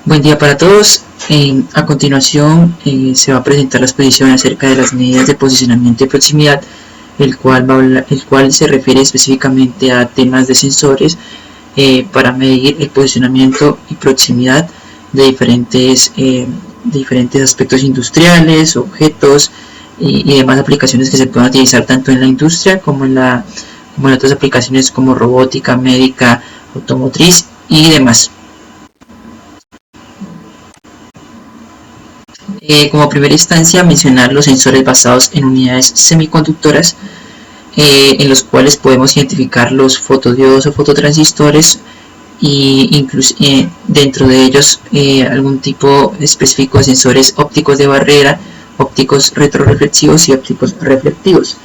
Buen día para todos. A continuación se va a presentar la exposición acerca de las medidas de posicionamiento y proximidad, el cual se refiere específicamente a temas de sensores para medir el posicionamiento y proximidad de diferentes aspectos industriales, objetos y demás aplicaciones que se pueden utilizar tanto en la industria como en otras aplicaciones como robótica, médica, automotriz y demás. Como primera instancia, mencionar los sensores basados en unidades semiconductoras, en los cuales podemos identificar los fotodiodos o fototransistores y incluso dentro de ellos algún tipo específico de sensores ópticos de barrera, ópticos retroreflexivos y ópticos reflectivos.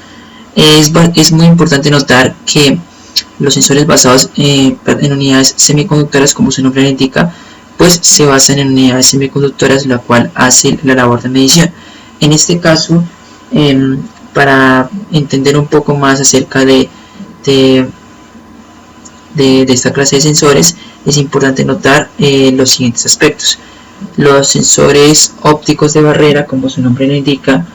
Es muy importante notar que los sensores basados en unidades semiconductoras, como su nombre lo indica, pues se basan en unidades semiconductoras, la cual hace la labor de medición. En este caso, para entender un poco más acerca de esta clase de sensores, es importante notar los siguientes aspectos. Los sensores ópticos de barrera, como su nombre lo indica,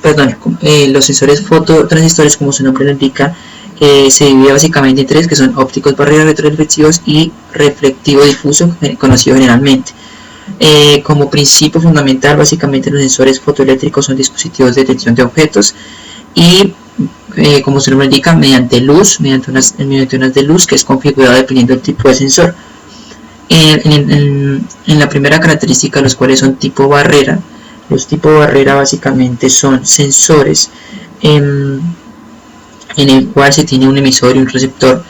los sensores fototransistores, como su nombre lo indica, se divide básicamente en tres, que son ópticos barrera, retroreflexivos y reflectivo difuso, conocido generalmente. Como principio fundamental, básicamente los sensores fotoeléctricos son dispositivos de detección de objetos y, como su nombre indica, mediante unas de luz que es configurado dependiendo del tipo de sensor. En la primera característica, los cuales son tipo barrera, los tipo barrera básicamente son sensores en el cual se tiene un emisor y un receptor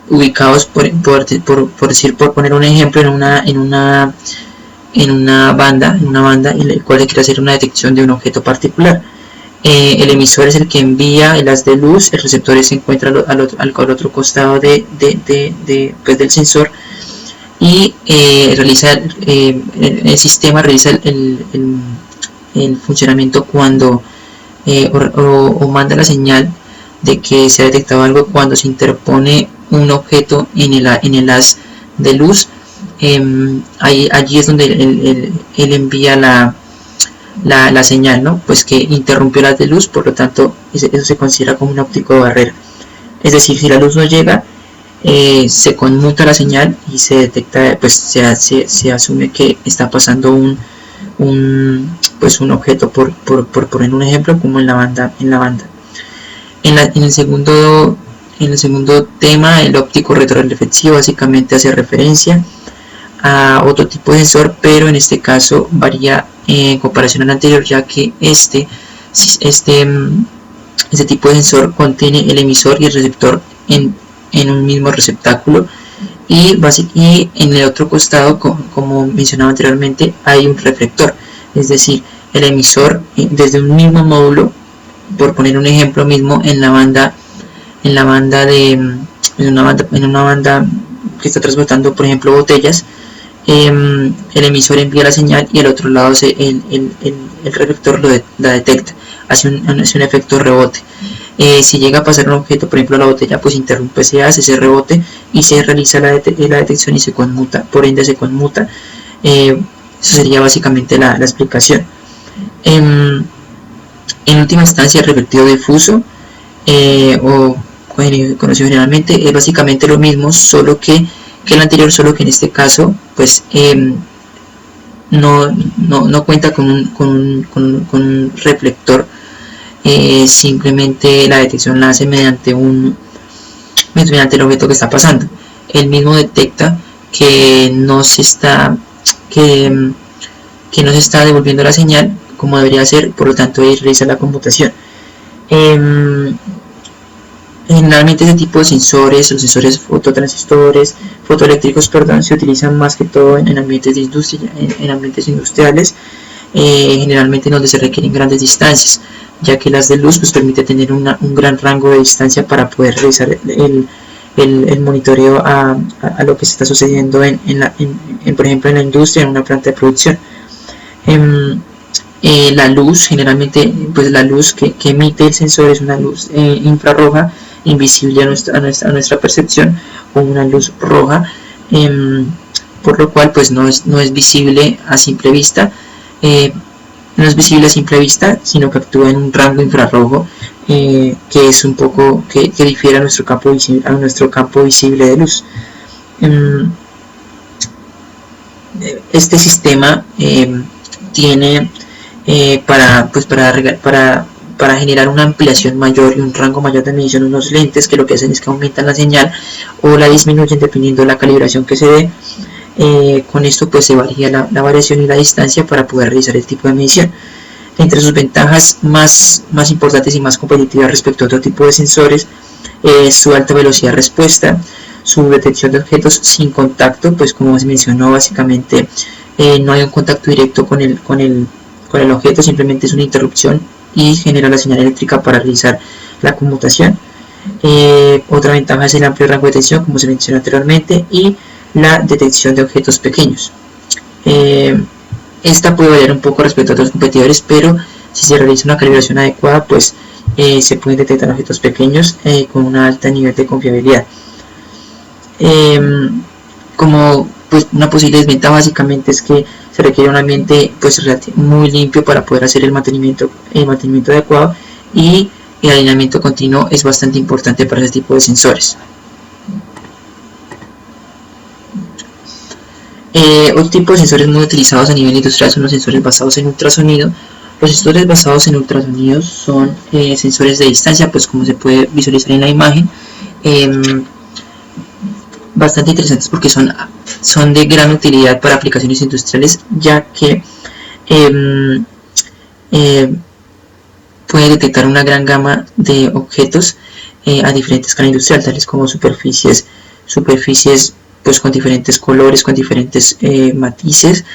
ubicados por poner un ejemplo en una banda en la cual se quiere hacer una detección de un objeto particular. El emisor es el que envía el haz de luz, el receptor se encuentra al otro costado del sensor y el sistema realiza el funcionamiento cuando o manda la señal de que se ha detectado algo cuando se interpone un objeto en el haz de luz. Allí es donde él envía la señal, ¿no? Pues que interrumpió el haz de luz, por lo tanto eso se considera como un óptico de barrera. Es decir, si la luz no llega, se conmuta la señal y se detecta, pues se asume que está pasando un objeto, por poner un ejemplo, como en la banda. En el segundo tema, el óptico retroreflexivo básicamente hace referencia a otro tipo de sensor, pero en este caso varía en comparación al anterior, ya que este tipo de sensor contiene el emisor y el receptor en un mismo receptáculo, y en el otro costado, como mencionaba anteriormente, hay un reflector. Es decir, el emisor desde un mismo módulo, por poner un ejemplo mismo, en una banda que está transportando, por ejemplo, botellas, el emisor envía la señal y al otro lado el reflector la detecta, hace un efecto rebote. Si llega a pasar un objeto, por ejemplo la botella, pues interrumpe ese rebote y se realiza la detección y se conmuta, por ende se conmuta. Eso sería básicamente la explicación. En última instancia, el reflectivo difuso, o conocido generalmente, es básicamente lo mismo, solo que el anterior, solo que en este caso pues no cuenta con un reflector. Simplemente la detección la hace mediante el objeto que está pasando. Él mismo detecta que no se está devolviendo la señal como debería ser, por lo tanto él realiza la conmutación. Generalmente ese tipo de sensores, los sensores fotoeléctricos, se utilizan más que todo en ambientes de industria, en ambientes industriales, generalmente donde se requieren grandes distancias, ya que las de luz pues permite tener un gran rango de distancia para poder realizar el monitoreo a lo que se está sucediendo por ejemplo en la industria, en una planta de producción. La luz, generalmente pues la luz que emite el sensor es una luz infrarroja, invisible a nuestra percepción, o una luz roja, por lo cual pues no es visible a simple vista, sino que actúa en un rango infrarrojo que es un poco que difiere a nuestro campo visible de luz. Este sistema tiene para generar una ampliación mayor y un rango mayor de medición de unos lentes, que lo que hacen es que aumentan la señal o la disminuyen dependiendo de la calibración que se dé. Con esto pues se varía la variación y la distancia para poder realizar el tipo de medición. Entre sus ventajas más importantes y más competitivas respecto a otro tipo de sensores es su alta velocidad de respuesta, su detección de objetos sin contacto, pues como se mencionó, básicamente no hay un contacto directo con el objeto, simplemente es una interrupción y genera la señal eléctrica para realizar la conmutación. Otra ventaja es el amplio rango de detección, como se mencionó anteriormente, y la detección de objetos pequeños. Esta puede variar un poco respecto a otros competidores, pero si se realiza una calibración adecuada, pues se pueden detectar objetos pequeños con un alto nivel de confiabilidad. Como pues una posible desventaja básicamente es que se requiere un ambiente pues muy limpio para poder hacer el mantenimiento adecuado, y el alineamiento continuo es bastante importante para ese tipo de sensores. Otro tipo de sensores muy utilizados a nivel industrial son los sensores basados en ultrasonido. Los sensores basados en ultrasonido son sensores de distancia, pues como se puede visualizar en la imagen, bastante interesantes porque son de gran utilidad para aplicaciones industriales, ya que puede detectar una gran gama de objetos a diferentes escala industrial, tales como superficies pues con diferentes colores, con diferentes matices,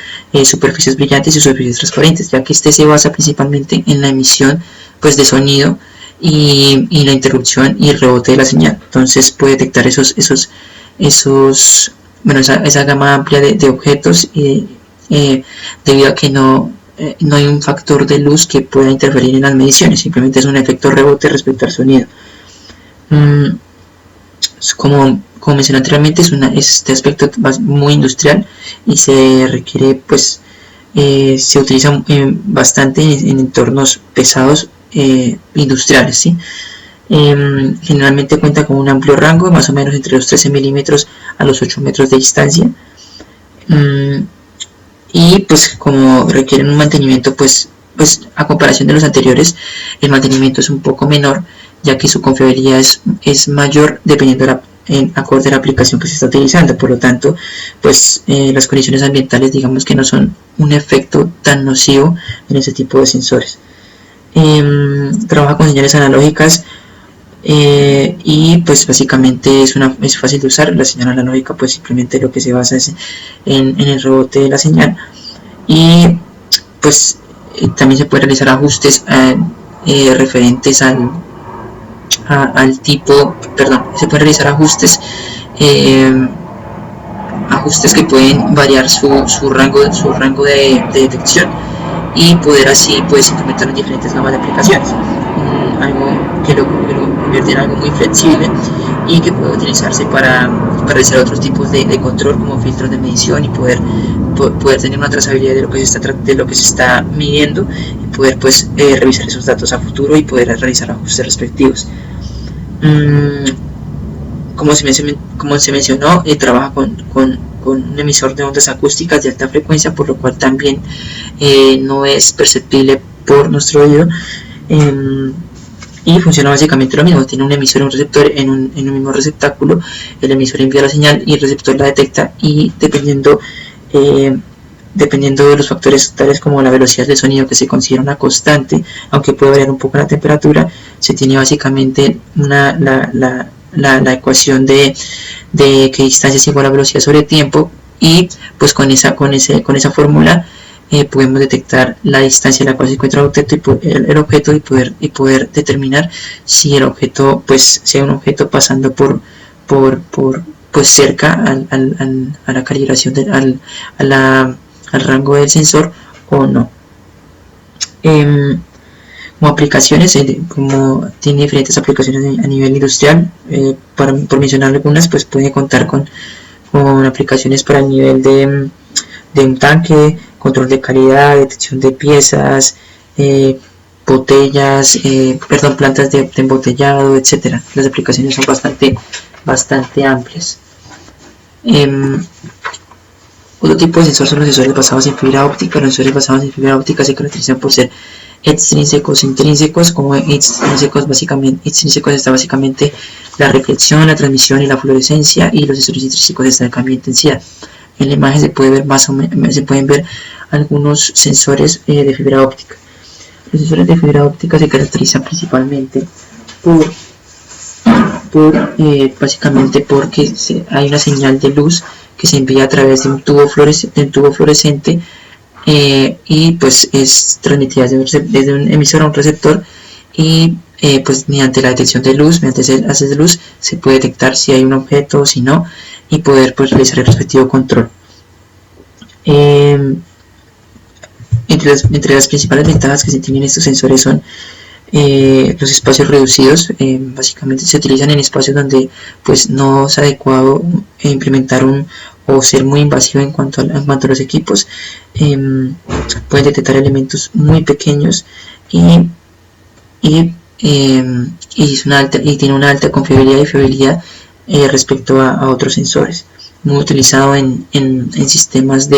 superficies brillantes y superficies transparentes, ya que este se basa principalmente en la emisión pues de sonido y la interrupción y el rebote de la señal. Entonces puede detectar esa gama amplia de objetos debido a que no hay un factor de luz que pueda interferir en las mediciones, simplemente es un efecto rebote respecto al sonido. Como mencioné anteriormente, este aspecto muy industrial y se requiere pues se utiliza bastante en entornos pesados industriales, ¿sí? Generalmente cuenta con un amplio rango, más o menos entre los 13 milímetros a los 8 metros de distancia, y pues como requieren un mantenimiento pues a comparación de los anteriores, el mantenimiento es un poco menor, ya que su confiabilidad es mayor dependiendo acorde a la aplicación que se está utilizando. Por lo tanto, pues las condiciones ambientales, digamos que no son un efecto tan nocivo en ese tipo de sensores. Trabaja con señales analógicas y pues básicamente es fácil de usar. La señal analógica pues simplemente lo que se basa es en el rebote de la señal, y pues también se puede realizar ajustes referentes al tipo, se pueden realizar ajustes que pueden variar su rango de detección, y poder así pues implementar en diferentes gamas de aplicaciones, algo que lo convierte en algo muy flexible y que puede utilizarse para realizar otros tipos de control, como filtros de medición, y poder tener una trazabilidad de lo que se está midiendo, y poder pues revisar esos datos a futuro y poder realizar ajustes respectivos. Como se mencionó, trabaja con un emisor de ondas acústicas de alta frecuencia, por lo cual también no es perceptible por nuestro oído, y funciona básicamente lo mismo. Tiene un emisor y un receptor en un mismo receptáculo. El emisor envía la señal y el receptor la detecta, y dependiendo de los factores tales como la velocidad del sonido, que se considera una constante, aunque puede variar un poco la temperatura, se tiene básicamente la ecuación de que distancia es igual a velocidad sobre tiempo, y pues con esa fórmula podemos detectar la distancia a la cual se encuentra el objeto y poder determinar si el objeto pues sea un objeto pasando por pues cerca a la calibración al rango del sensor o no. Como aplicaciones, como tiene diferentes aplicaciones a nivel industrial, por mencionar algunas, pues puede contar con con aplicaciones para el nivel de un tanque, control de calidad, detección de piezas, botellas, plantas de embotellado, etcétera. Las aplicaciones son bastante amplias. Otro tipo de sensor son los sensores basados en fibra óptica. Los sensores basados en fibra óptica se caracterizan por ser extrínsecos, intrínsecos. Como extrínsecos está básicamente la reflexión, la transmisión y la fluorescencia, y los sensores intrínsecos está el cambio de intensidad. En la imagen se pueden ver algunos sensores de fibra óptica. Los sensores de fibra óptica se caracterizan principalmente básicamente porque hay una señal de luz que se envía a través de un tubo fluorescente, y pues es transmitida desde un emisor a un receptor, y pues mediante la detección de luz, mediante ese haz de luz, se puede detectar si hay un objeto o si no, y poder pues realizar el respectivo control. Entre las principales ventajas que se tienen estos sensores son los espacios reducidos. Básicamente se utilizan en espacios donde pues no es adecuado implementar o ser muy invasivo en cuanto a los equipos. Pueden detectar elementos muy pequeños y tiene una alta confiabilidad y fiabilidad respecto a otros sensores. Muy utilizado en sistemas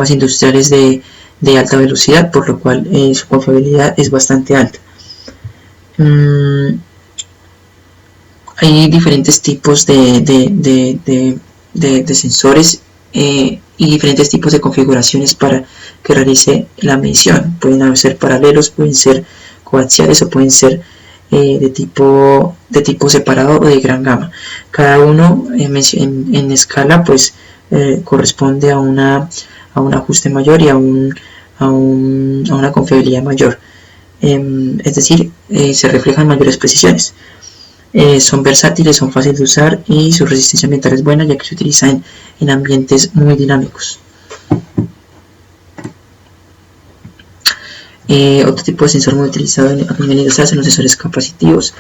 industriales de alta velocidad, por lo cual su confiabilidad es bastante alta. Hay diferentes tipos de sensores y diferentes tipos de configuraciones para que realice la medición. Pueden ser paralelos, pueden ser coaxiales o pueden ser de tipo separado o de gran gama. Cada uno en escala pues corresponde a un ajuste mayor y a una confiabilidad mayor. Es decir, se reflejan mayores precisiones. Son versátiles, son fáciles de usar y su resistencia ambiental es buena, ya que se utiliza en ambientes muy dinámicos. Otro tipo de sensor muy utilizado a nivel industrial son los sensores capacitivos.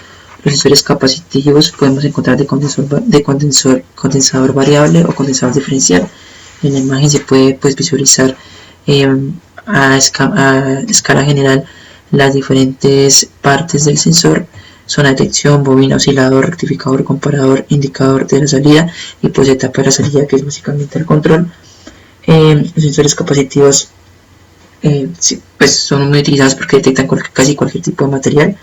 Los sensores capacitivos podemos encontrar de condensador variable o condensador diferencial. En la imagen se puede pues visualizar a escala general las diferentes partes del sensor: zona de detección, bobina, oscilador, rectificador, comparador, indicador de la salida y pues etapa de la salida, que es básicamente el control. Los sensores capacitivos pues son muy utilizados porque detectan casi cualquier tipo de material.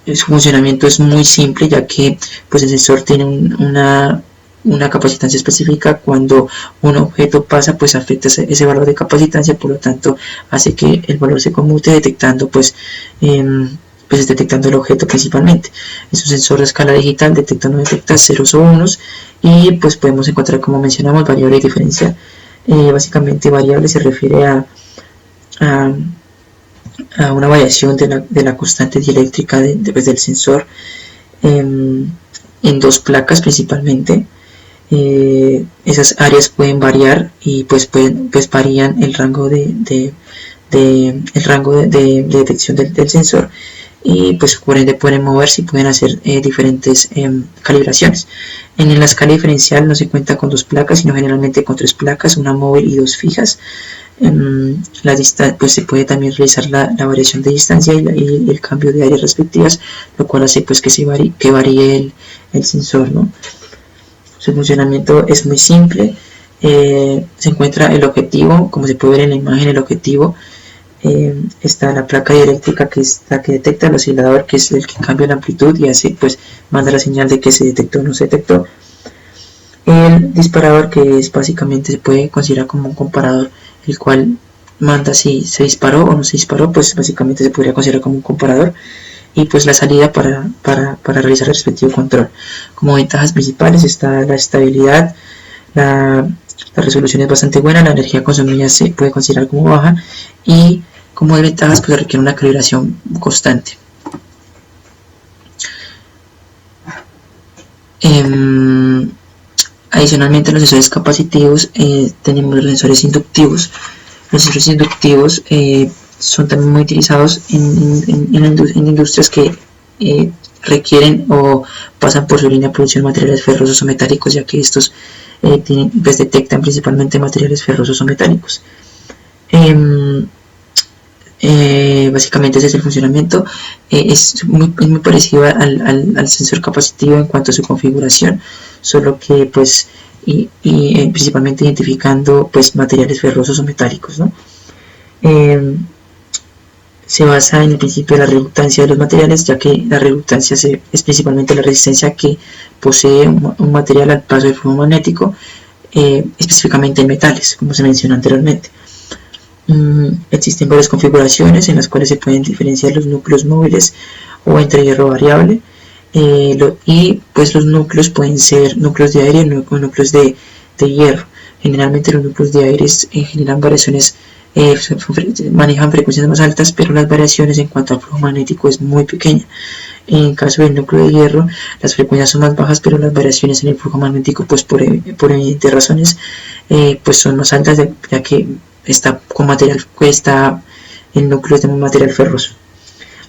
Su funcionamiento es muy simple, ya que pues el sensor tiene una capacitancia específica. Cuando un objeto pasa, pues afecta ese valor de capacitancia, por lo tanto hace que el valor se conmute detectando pues detectando el objeto principalmente. Es un sensor de escala digital, no detecta ceros o unos, y pues podemos encontrar, como mencionamos, variable y diferencial. Básicamente variable se refiere a una variación de la constante dieléctrica del sensor en dos placas principalmente. Esas áreas pueden variar y pues varían el rango de detección del sensor, y pues por ende pueden moverse y pueden hacer diferentes calibraciones. En la escala diferencial no se cuenta con dos placas, sino generalmente con tres placas, una móvil y dos fijas. Pues se puede también realizar la variación de distancia y el cambio de áreas respectivas, lo cual hace pues que varíe el sensor, ¿no? Su funcionamiento es muy simple. Se encuentra el objetivo, como se puede ver en la imagen. El objetivo está la placa dieléctrica, que es la que detecta el oscilador, que es el que cambia la amplitud y así pues manda la señal de que se detectó o no se detectó. El disparador, que es básicamente se puede considerar como un comparador, el cual manda si se disparó o no se disparó, pues básicamente se podría considerar como un comparador. Y pues la salida para realizar el respectivo control. Como ventajas principales está la estabilidad, la resolución es bastante buena, la energía consumida se puede considerar como baja, y como desventajas pues requiere una calibración constante. Adicionalmente, en los sensores capacitivos tenemos los sensores inductivos. Los sensores inductivos son también muy utilizados en industrias que requieren o pasan por su línea de producción materiales ferrosos o metálicos, ya que estos pues detectan principalmente materiales ferrosos o metálicos. Básicamente ese es el funcionamiento. Es muy parecido al sensor capacitivo en cuanto a su configuración, solo que pues principalmente identificando pues materiales ferrosos o metálicos, ¿no? Se basa en el principio de la reductancia de los materiales, ya que la reductancia es principalmente la resistencia que posee un material al paso del flujo magnético, específicamente en metales, como se mencionó anteriormente. Existen varias configuraciones en las cuales se pueden diferenciar los núcleos móviles o entre hierro variable, y pues los núcleos pueden ser núcleos de aire o núcleos de hierro. Generalmente los núcleos de aire generan variaciones, manejan frecuencias más altas, pero las variaciones en cuanto al flujo magnético es muy pequeña. En caso del núcleo de hierro, las frecuencias son más bajas, pero las variaciones en el flujo magnético, pues por evidentes razones, pues son más altas, ya que está con material, el núcleo es de material ferroso.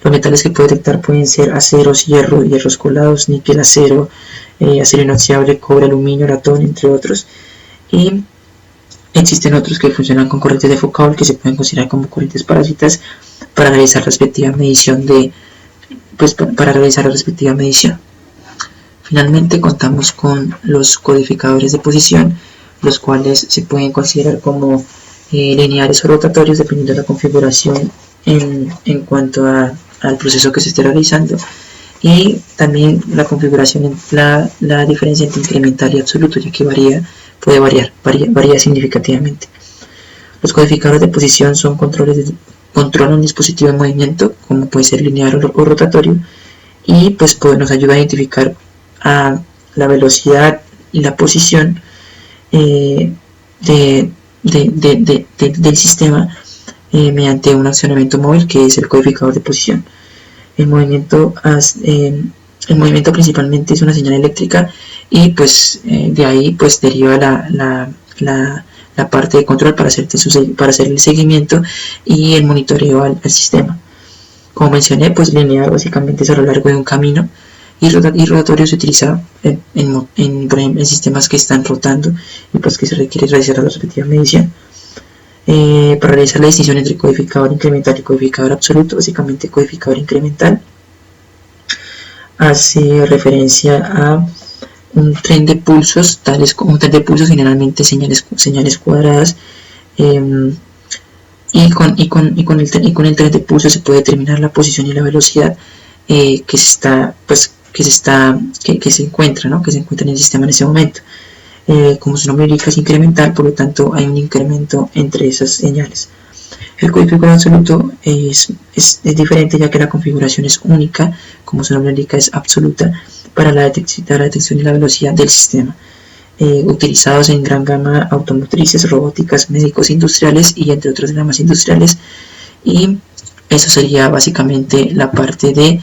Los metales que puede detectar pueden ser aceros, hierros colados, níquel, acero, acero inoxidable, cobre, aluminio, latón, entre otros. Y existen otros que funcionan con corrientes de Foucault, que se pueden considerar como corrientes parásitas para realizar la respectiva medición Finalmente contamos con los codificadores de posición, los cuales se pueden considerar como lineares o rotatorios dependiendo de la configuración en cuanto al proceso que se esté realizando, y también la configuración, la diferencia entre incremental y absoluto, ya que puede variar significativamente. Los codificadores de posición son controlan un dispositivo en movimiento, como puede ser lineal o rotatorio, y pues nos ayuda a identificar la velocidad y la posición del sistema mediante un accionamiento móvil, que es el codificador de posición. El movimiento principalmente es una señal eléctrica, y pues de ahí pues deriva la parte de control para hacer el seguimiento y el monitoreo al sistema. Como mencioné, pues lineal básicamente es a lo largo de un camino, y rotatorio se utiliza en sistemas que están rotando y pues que se requiere realizar la respectiva medición. Para realizar la distinción entre codificador incremental y codificador absoluto, básicamente codificador incremental hace referencia a un tren de pulsos, generalmente señales cuadradas, y con el tren de pulsos se puede determinar la posición y la velocidad que se encuentra en el sistema en ese momento. Como su nombre indica, es incremental, por lo tanto hay un incremento entre esas señales. El codificador absoluto es diferente, ya que la configuración es única, como su nombre indica, es absoluta para la detección y la velocidad del sistema, utilizados en gran gama automotrices, robóticas, médicos industriales y entre otras gamas industriales. Y eso sería básicamente la parte de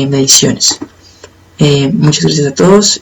mediciones. Muchas gracias a todos.